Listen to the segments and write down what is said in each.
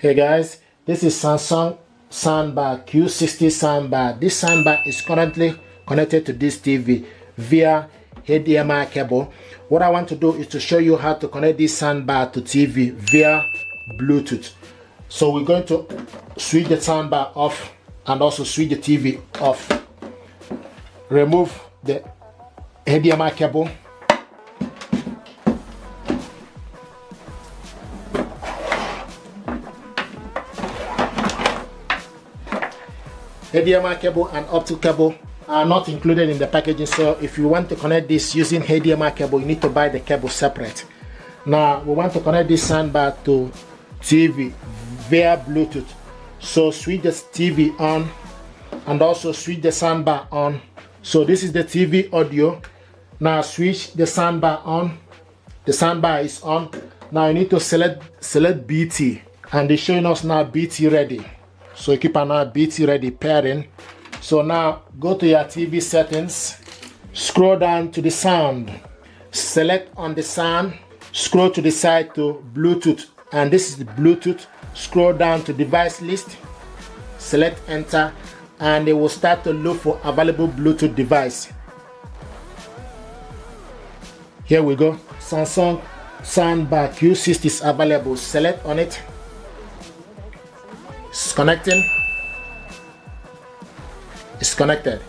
Hey guys, this is Samsung Soundbar Q60 Soundbar. This soundbar is currently connected to this TV via HDMI cable. What I want to do is to show you how to connect this soundbar to TV via Bluetooth. So we're going to switch the soundbar off and also switch the TV off. Remove the HDMI cable. HDMI cable and optical cable are not included in the packaging, so if you want to connect this using HDMI cable, you need to buy the cable separate. Now we want to connect this soundbar to TV via Bluetooth, so switch the TV on and also switch the soundbar on. So this is the TV audio. Now switch the soundbar on. The soundbar is on. Now you need to select BT, and they're showing us now BT ready. So keep an eye, BT ready pairing. So now go to your TV settings, scroll down to the sound, select on the sound, scroll to the side to Bluetooth, and this is the Bluetooth. Scroll down to device list, select enter, and it will start to look for available Bluetooth device. Here we go. Samsung Soundbar Q60 is available. Select on it. It's connecting. It's connected.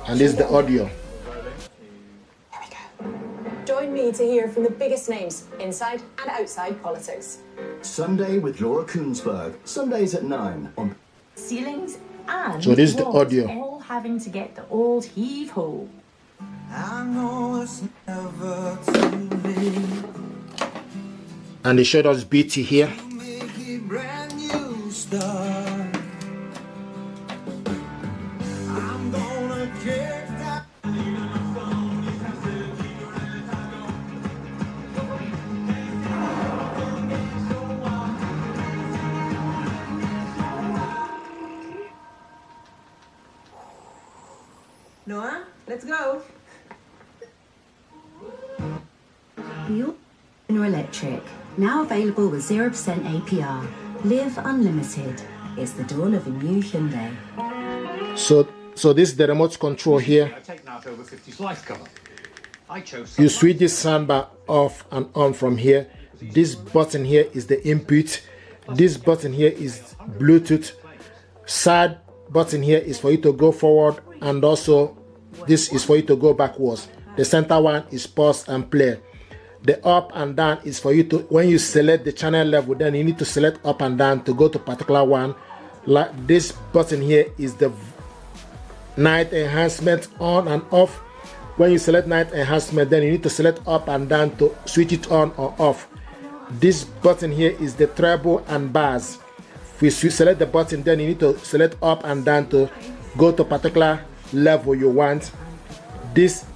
And this is the audio. Here we go. Join me to hear from the biggest names inside and outside politics. Sunday with Laura Koonsberg. Sundays at 9 on ceilings and so this is the walls, audio. all having to get the old heave-ho. I know it's never too late. And they showed us BT here. Make a brand new start. I'm gonna kick that. Noah, let's go. General Electric, now available with 0% APR. Live unlimited. It's the dawn of a new Hyundai. So this is the remote control here. You switch this soundbar off and on from here. This button here is the input. This button here is Bluetooth. Side button here is for you to go forward, and also this is for you to go backwards. The center one is pause and play. The up and down is for you to, when you select the channel level, then you need to select up and down to go to particular one. Like this button here is the night enhancement on and off. When you select night enhancement, then you need to select up and down to switch it on or off. This button here is the treble and bass. If you select the button, then you need to select up and down to go to particular level you want. This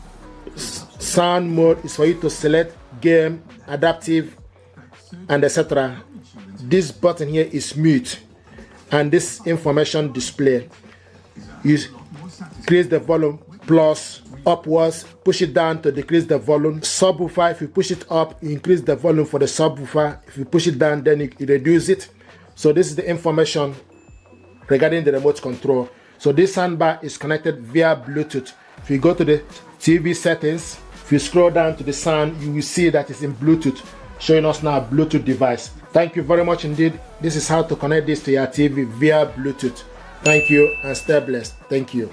sound mode is for you to select game, adaptive, and etc. This button here is mute, and this information display. You increase the volume plus upwards, push it down to decrease the volume. Subwoofer, if you push it up, you increase the volume for the subwoofer. If you push it down, then you reduce it. So this is the information regarding the remote control. So this soundbar is connected via Bluetooth. If you go to the TV settings, if you scroll down to the sound, you will see that it's in Bluetooth, showing us now a Bluetooth device. Thank you very much indeed. This is how to connect this to your TV via Bluetooth. Thank you and stay blessed. Thank you.